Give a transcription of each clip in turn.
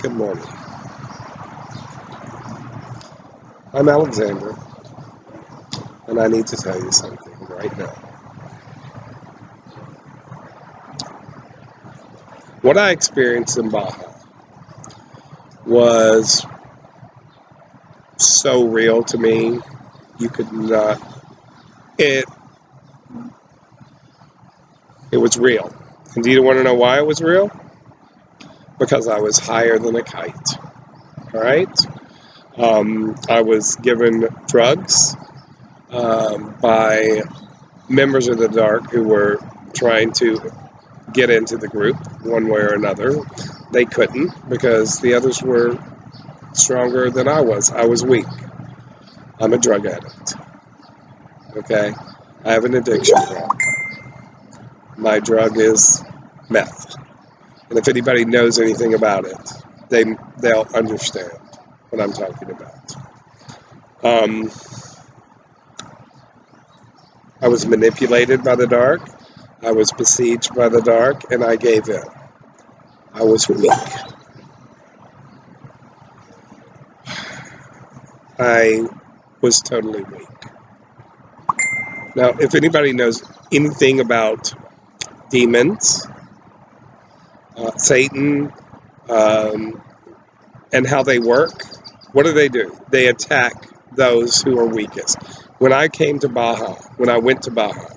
Good morning. I'm Alexander, and I need to tell you something right now. What I experienced in Baja was so real to me, you could not. It was real. And do you want to know why it was real? Because I was higher than a kite. All right. I was given drugs by members of the dark who were trying to get into the group one way or another. They couldn't because the others were stronger than I was. I was weak. I'm a drug addict. Okay? I have an addiction problem. My drug is meth. And if anybody knows anything about it, they'll understand what I'm talking about. I was manipulated by the dark. I was besieged by the dark, and I gave in. I was weak. I was totally weak. Now, if anybody knows anything about demons, Satan, and how they work, what do? They attack those who are weakest. When I came to Baja, when I went to Baja,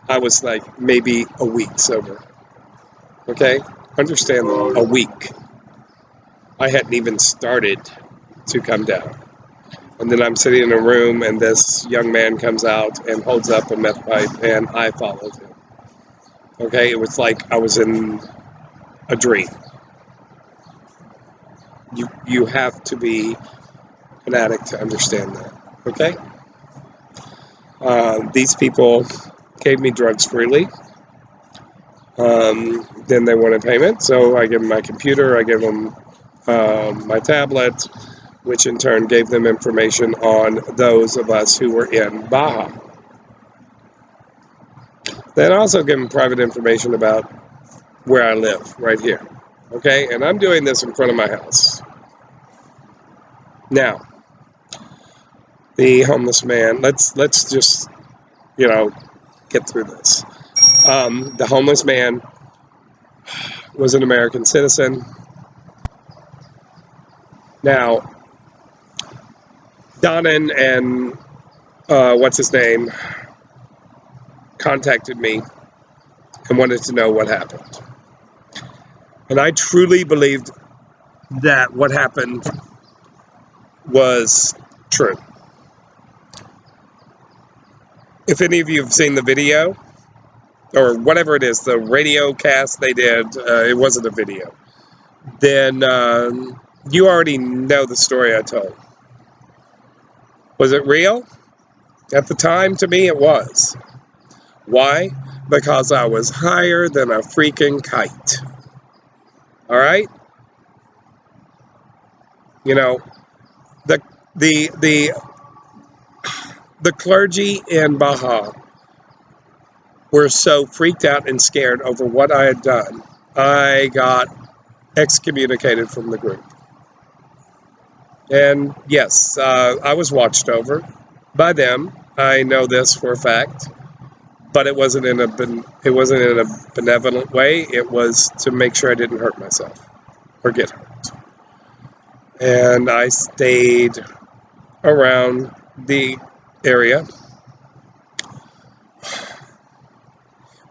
I was like maybe a week sober. Okay? Understand that. A week. I hadn't even started to come down. And then I'm sitting in a room, and this young man comes out and holds up a meth pipe, and I followed him. Okay? It was like I was in a dream. You have to be an addict to understand that. Okay? These people gave me drugs freely. Then they wanted payment, so I gave them my computer, I gave them my tablet, which in turn gave them information on those of us who were in Baja. Then also gave them private information about where I live, right here. Okay, and I'm doing this in front of my house. Now, the homeless man, let's just, get through this. The homeless man was an American citizen. Now, Donnan and what's his name contacted me and wanted to know what happened. And I truly believed that what happened was true. If any of you have seen the video, or whatever it is, the radio cast they did, it wasn't a video, then you already know the story I told. Was it real? At the time, to me, it was. Why? Because I was higher than a freaking kite. All right? The clergy in Baja were so freaked out and scared over what I had done, I got excommunicated from the group. And yes, I was watched over by them. I know this for a fact, but it wasn't in a benevolent way. It was to make sure I didn't hurt myself or get hurt. And I stayed around the area.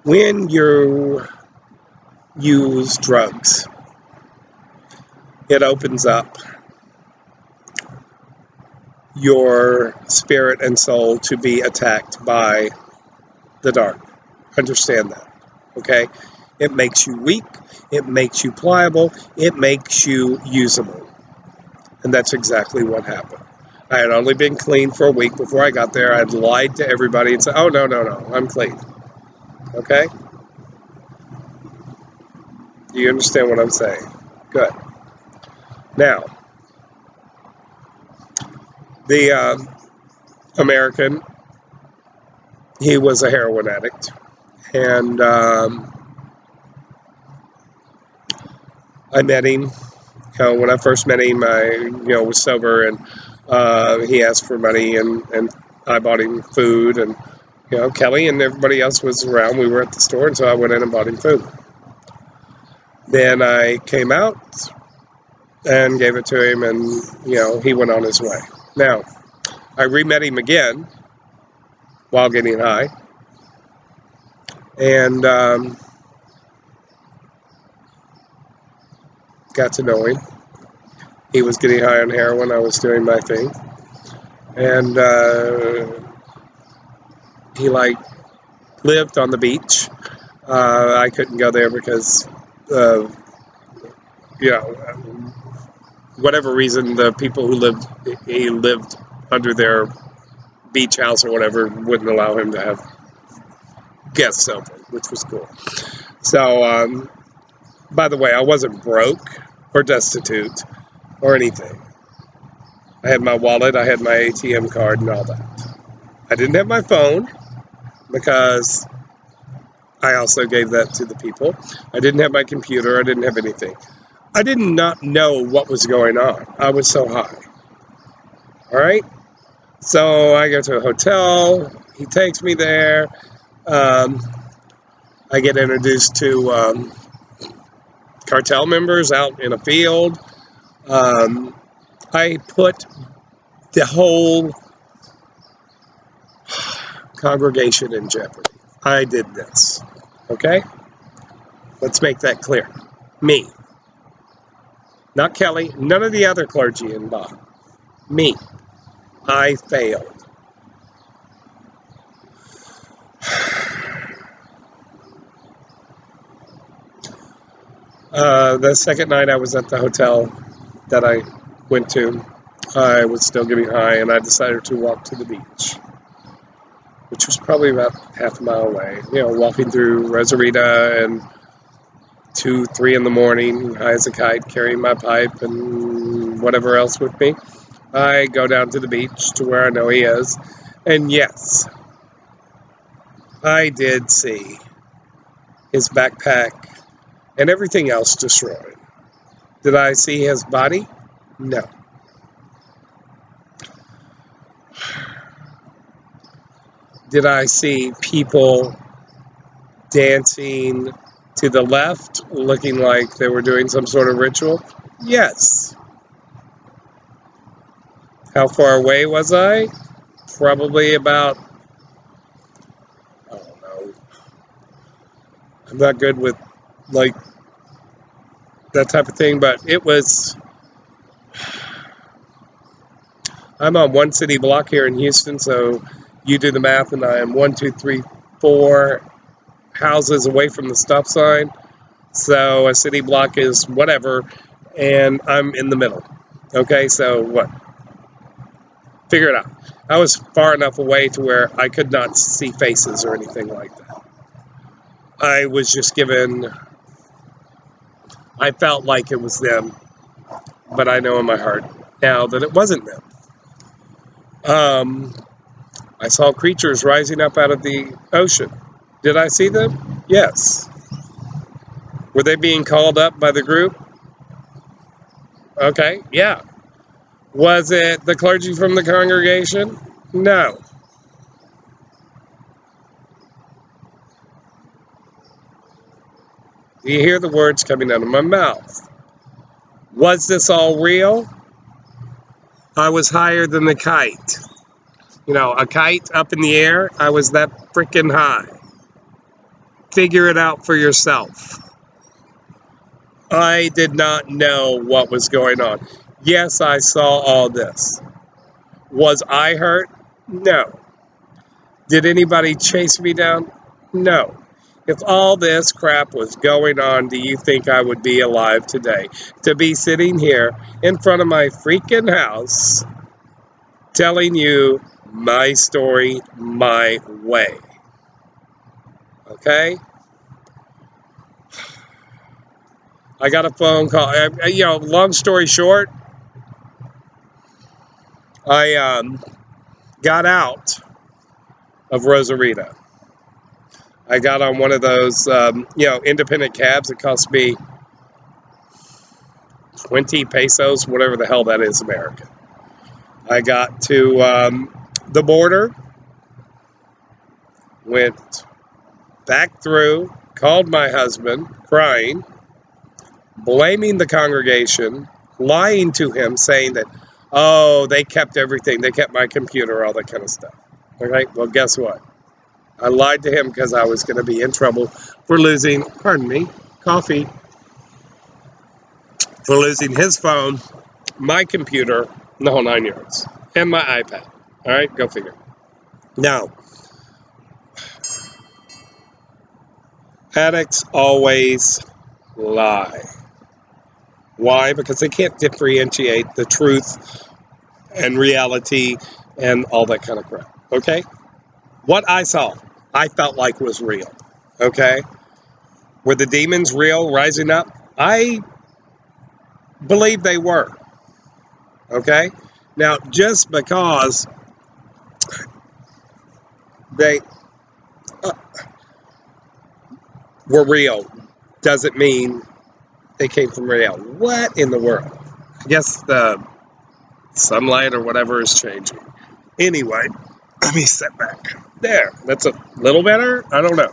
When you use drugs, it opens up your spirit and soul to be attacked by the dark. Understand that, okay? It makes you weak. It makes you pliable. It makes you usable. And that's exactly what happened. I had only been clean for a week before I got there. I had lied to everybody and said, oh, no, I'm clean. Okay? Do you understand what I'm saying? Good. Now, the American, he was a heroin addict. And I met him, When I first met him, I was sober, and he asked for money, and I bought him food, and Kelly and everybody else was around. We were at the store, and so I went in and bought him food. Then I came out and gave it to him, and he went on his way. Now, I re-met him again while getting high, and got to know him. He was getting high on heroin. I was doing my thing, and he lived on the beach. I couldn't go there because whatever reason, the people who he lived under their beach house or whatever wouldn't allow him to have guests over, which was cool. So, by the way, I wasn't broke or destitute or anything. I had my wallet, I had my ATM card and all that. I didn't have my phone because I also gave that to the people. I didn't have my computer, I didn't have anything. I did not know what was going on. I was so high. All right? So I go to a hotel, he takes me there. I get introduced to cartel members out in a field. I put the whole congregation in jeopardy. I did this. Okay? Let's make that clear. Me. Not Kelly. None of the other clergy involved. Me. I failed. The second night I was at the hotel that I went to, I was still getting high, and I decided to walk to the beach, which was probably about half a mile away. Walking through Rosarita, and 2, 3 in the morning, high as a kite, carrying my pipe and whatever else with me. I go down to the beach to where I know he is, and yes, I did see his backpack and everything else destroyed. Did I see his body? No. Did I see people dancing to the left, looking like they were doing some sort of ritual? Yes. How far away was I? Probably about, I don't know. I'm not good with that type of thing, but it was, I'm on one city block here in Houston, so you do the math, and I am 1, 2, 3, 4 houses away from the stop sign. So a city block is whatever, and I'm in the middle. Okay, so what? Figure it out. I was far enough away to where I could not see faces or anything like that. I was just given, I felt like it was them, but I know in my heart now that it wasn't them. I saw creatures rising up out of the ocean. Did I see them? Yes. Were they being called up by the group? Okay, yeah. Was it the clergy from the congregation? No. Do you hear the words coming out of my mouth? Was this all real? I was higher than the kite. A kite up in the air, I was that freaking high. Figure it out for yourself. I did not know what was going on. Yes, I saw all this. Was I hurt? No. Did anybody chase me down? No. If all this crap was going on, do you think I would be alive today? To be sitting here in front of my freaking house telling you my story my way. Okay? I got a phone call. Long story short, I got out of Rosarita. I got on one of those, independent cabs. It cost me 20 pesos, whatever the hell that is American. I got to the border, went back through, called my husband, crying, blaming the congregation, lying to him, saying that, oh, they kept everything. They kept my computer, all that kind of stuff. Okay, well, guess what? I lied to him because I was going to be in trouble for losing, pardon me, coffee, for losing his phone, my computer, the whole 9 yards, and my iPad. All right, go figure. Now, addicts always lie. Why? Because they can't differentiate the truth and reality and all that kind of crap. Okay? What I saw, I felt like was real. Okay? Were the demons real rising up? I believe they were. Okay? Now, just because they were real doesn't mean they came from real. What in the world? I guess the sunlight or whatever is changing. Anyway, let me step back. There. That's a little better? I don't know.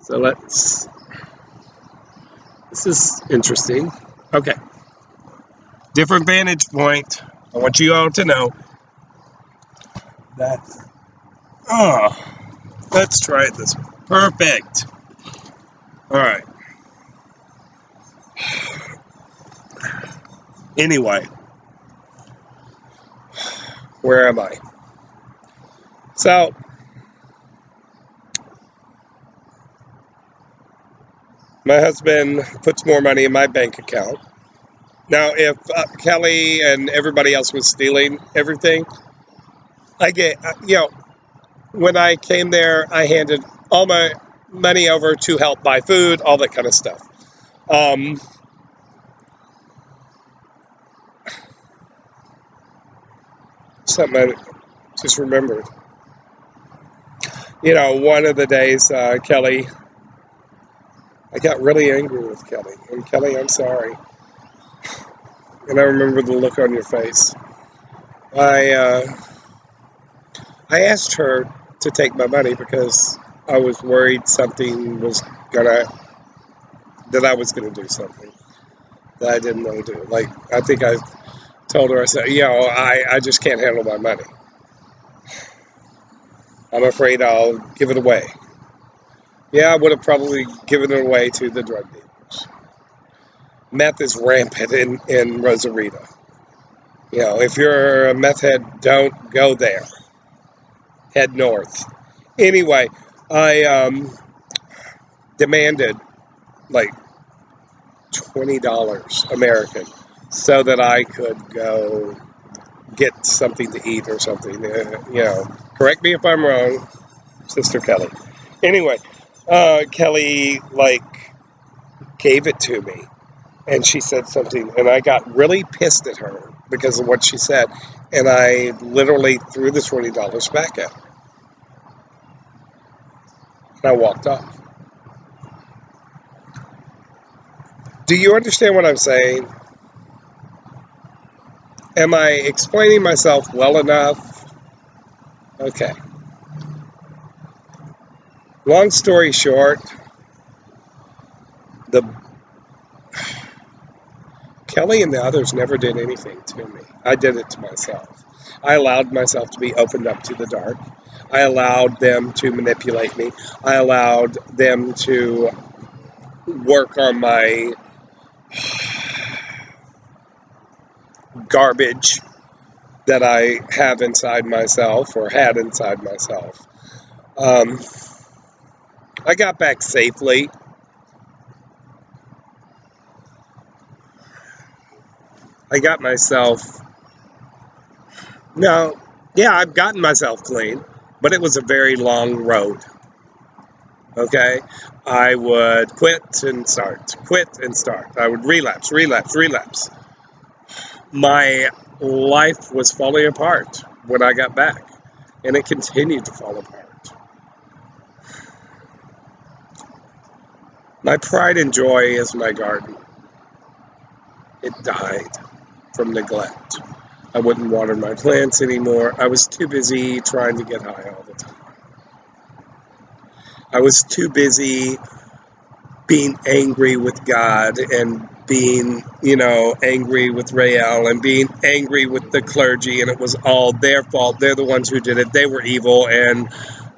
So this is interesting. Okay. Different vantage point. I want you all to know that, let's try it this way. Perfect. All right. Anyway, where am I? So, my husband puts more money in my bank account. Now, if Kelly and everybody else was stealing everything, I get, when I came there, I handed all my money over to help buy food, all that kind of stuff. Something I just remembered. One of the days, Kelly, I got really angry with Kelly. And Kelly, I'm sorry. And I remember the look on your face. I asked her to take my money because I was worried that I was gonna do something that I didn't want to do. Like, I think I told her, I said, I just can't handle my money. I'm afraid I'll give it away. Yeah, I would have probably given it away to the drug dealers. Meth is rampant in Rosarito. If you're a meth head, don't go there. Head north. Anyway, I demanded like $20 American so that I could go get something to eat or something. Correct me if I'm wrong, Sister Kelly. Anyway, Kelly gave it to me, and she said something, and I got really pissed at her because of what she said, and I literally threw the $20 back at her, and I walked off. Do you understand what I'm saying? Am I explaining myself well enough? Okay. Long story short, the Kelly and the others never did anything to me. I did it to myself. I allowed myself to be opened up to the dark. I allowed them to manipulate me. I allowed them to work on my garbage that I have inside myself or had inside myself. I got back safely. I got myself, no, yeah, I've gotten myself clean, but it was a very long road. Okay? I would quit and start. I would relapse. My life was falling apart when I got back, and it continued to fall apart. My pride and joy is my garden. It died from neglect. I wouldn't water my plants anymore. I was too busy trying to get high all the time. I was too busy being angry with God and being, angry with Rael and being angry with the clergy, and it was all their fault. They're the ones who did it. They were evil, and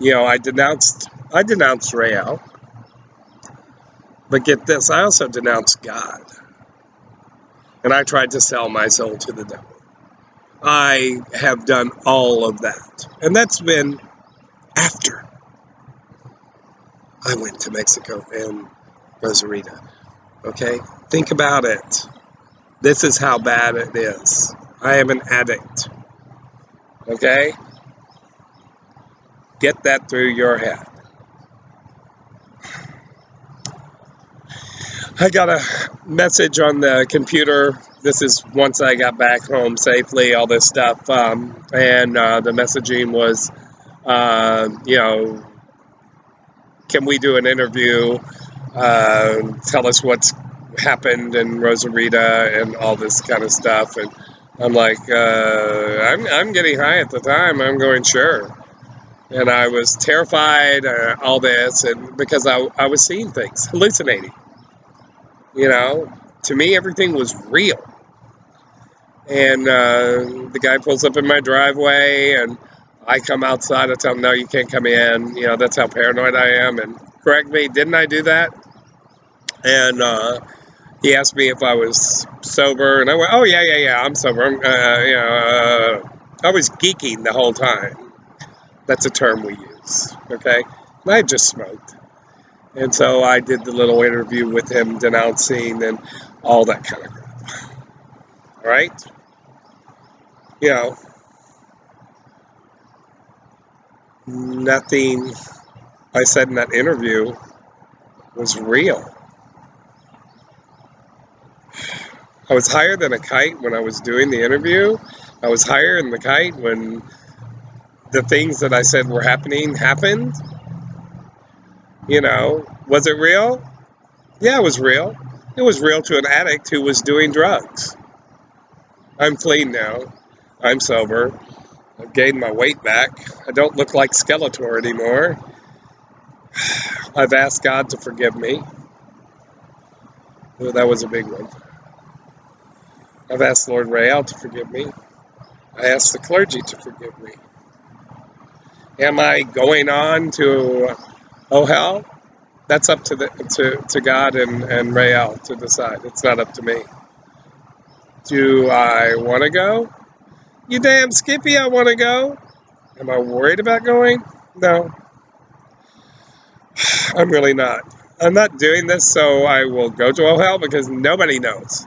I denounced Rael. But get this, I also denounced God, and I tried to sell my soul to the devil. I have done all of that, and that's been after I went to Mexico and Rosarita. Okay, think about it. This is how bad it is. I am an addict. Okay? Get that through your head. I got a message on the computer. This is once I got back home safely, all this stuff. And the messaging was, can we do an interview? Tell us what's happened in Rosarita and all this kind of stuff. And I'm like, I'm getting high at the time. I'm going, sure. And I was terrified, all this, and because I was seeing things, hallucinating. To me, everything was real. And the guy pulls up in my driveway, and I come outside. I tell him, no, you can't come in. That's how paranoid I am. And correct me, didn't I do that? And he asked me if I was sober, and I went, oh, yeah, I'm sober. I was geeking the whole time. That's a term we use, okay? And I just smoked. And so I did the little interview with him denouncing and all that kind of crap. All right? Nothing I said in that interview was real. I was higher than a kite when I was doing the interview. I was higher than the kite when the things that I said were happening happened. Was it real? Yeah, it was real. It was real to an addict who was doing drugs. I'm clean now. I'm sober. I've gained my weight back. I don't look like Skeletor anymore. I've asked God to forgive me. Well, that was a big one. I've asked Lord Rael to forgive me. I asked the clergy to forgive me. Am I going on to hell? That's up to God and Rael to decide. It's not up to me. Do I want to go? You damn Skippy, I want to go. Am I worried about going? No. I'm really not. I'm not doing this so I will go to hell because nobody knows.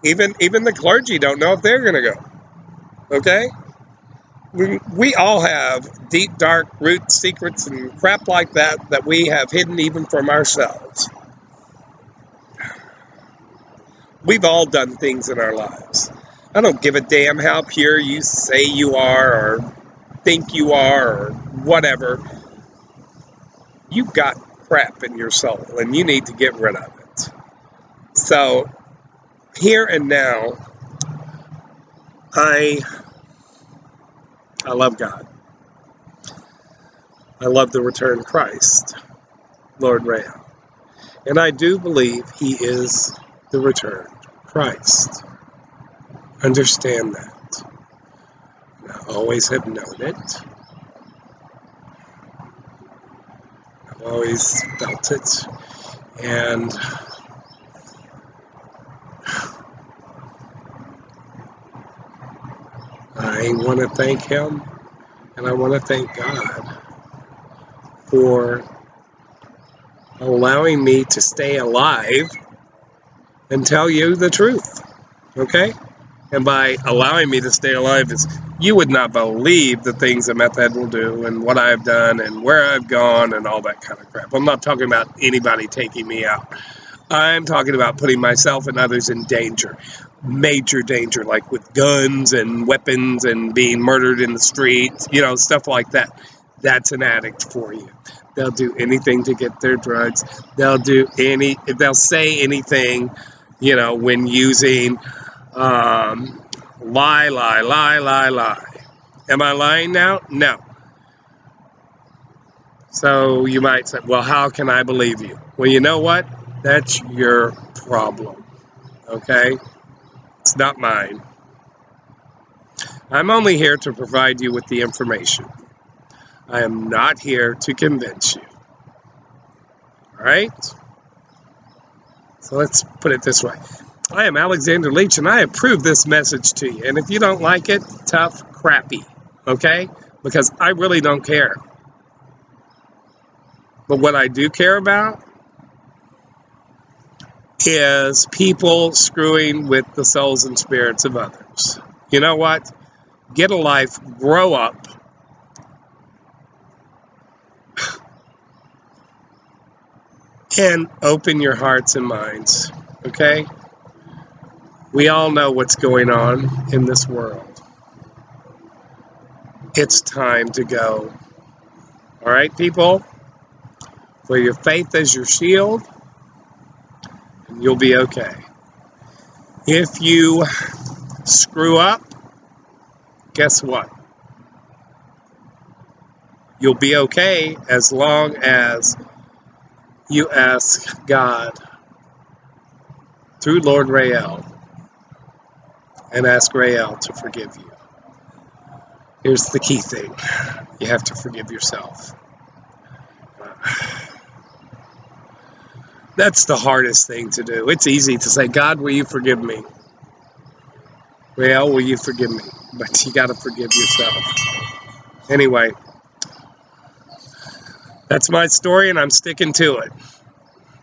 Even the clergy don't know if they're going to go. Okay? We all have deep, dark root secrets and crap like that we have hidden even from ourselves. We've all done things in our lives. I don't give a damn how pure you say you are or think you are or whatever. You've got crap in your soul and you need to get rid of it. So, here and now, I love God. I love the returned Christ, Lord Rael. And I do believe he is the returned Christ. Understand that. I always have known it. I've always felt it. And I want to thank him and I want to thank God for allowing me to stay alive and tell you the truth, okay? And by allowing me to stay alive, you would not believe the things that meth head will do and what I've done and where I've gone and all that kind of crap. I'm not talking about anybody taking me out. I'm talking about putting myself and others in danger, major danger, like with guns and weapons and being murdered in the streets, stuff like that. That's an addict for you. They'll do anything to get their drugs. They'll say anything you know, when using lie, lie, lie, lie, lie. Am I lying now? No. So you might say, well, how can I believe you? Well, you know what? That's your problem, okay? It's not mine. I'm only here to provide you with the information. I am not here to convince you. All right? So let's put it this way. I am Alexander Leach, and I approve this message to you. And if you don't like it, tough crappy, okay? Because I really don't care. But what I do care about is people screwing with the souls and spirits of others. You know what? Get a life, grow up, and open your hearts and minds, okay? We all know what's going on in this world. It's time to go. All right, people? For your faith as your shield, and you'll be okay. If you screw up, guess what? You'll be okay as long as you ask God through Lord Rael and ask Rael to forgive you. Here's the key thing. You have to forgive yourself. That's the hardest thing to do. It's easy to say, God, will you forgive me? Rael, will you forgive me? But you got to forgive yourself. Anyway, that's my story, and I'm sticking to it.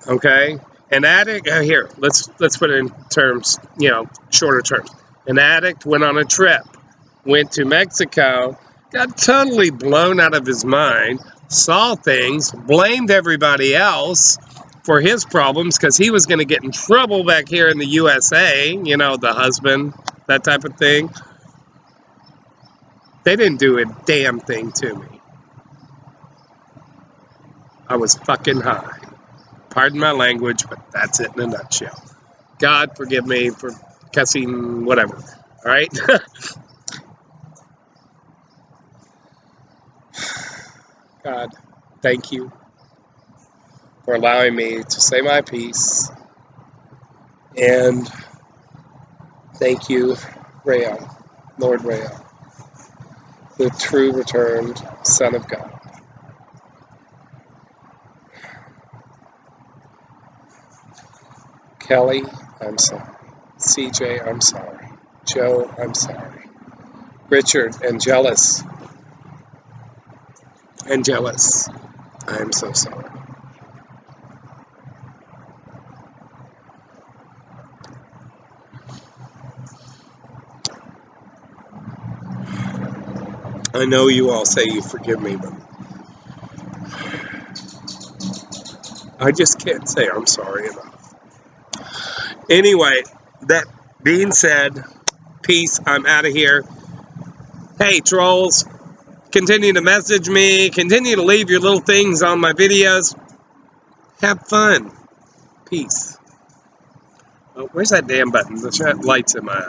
Okay? An addict, here, let's put it in terms, you know, shorter terms. An addict went on a trip, went to Mexico, got totally blown out of his mind, saw things, blamed everybody else for his problems because he was going to get in trouble back here in the USA, you know, the husband, that type of thing. They didn't do a damn thing to me. I was fucking high. Pardon my language, but that's it in a nutshell. God forgive me for cussing, whatever. All right? God, thank you for allowing me to say my piece. And thank you, Rael, Lord Rael, the true returned Son of God. Kelly, I'm sorry. CJ, I'm sorry. Joe, I'm sorry. Richard, Angelus, I am so sorry. I know you all say you forgive me, but I just can't say I'm sorry enough. Anyway, that being said, peace, I'm out of here. Hey, trolls, continue to message me, continue to leave your little things on my videos. Have fun. Peace. Oh, where's that damn button? The light's in my eye.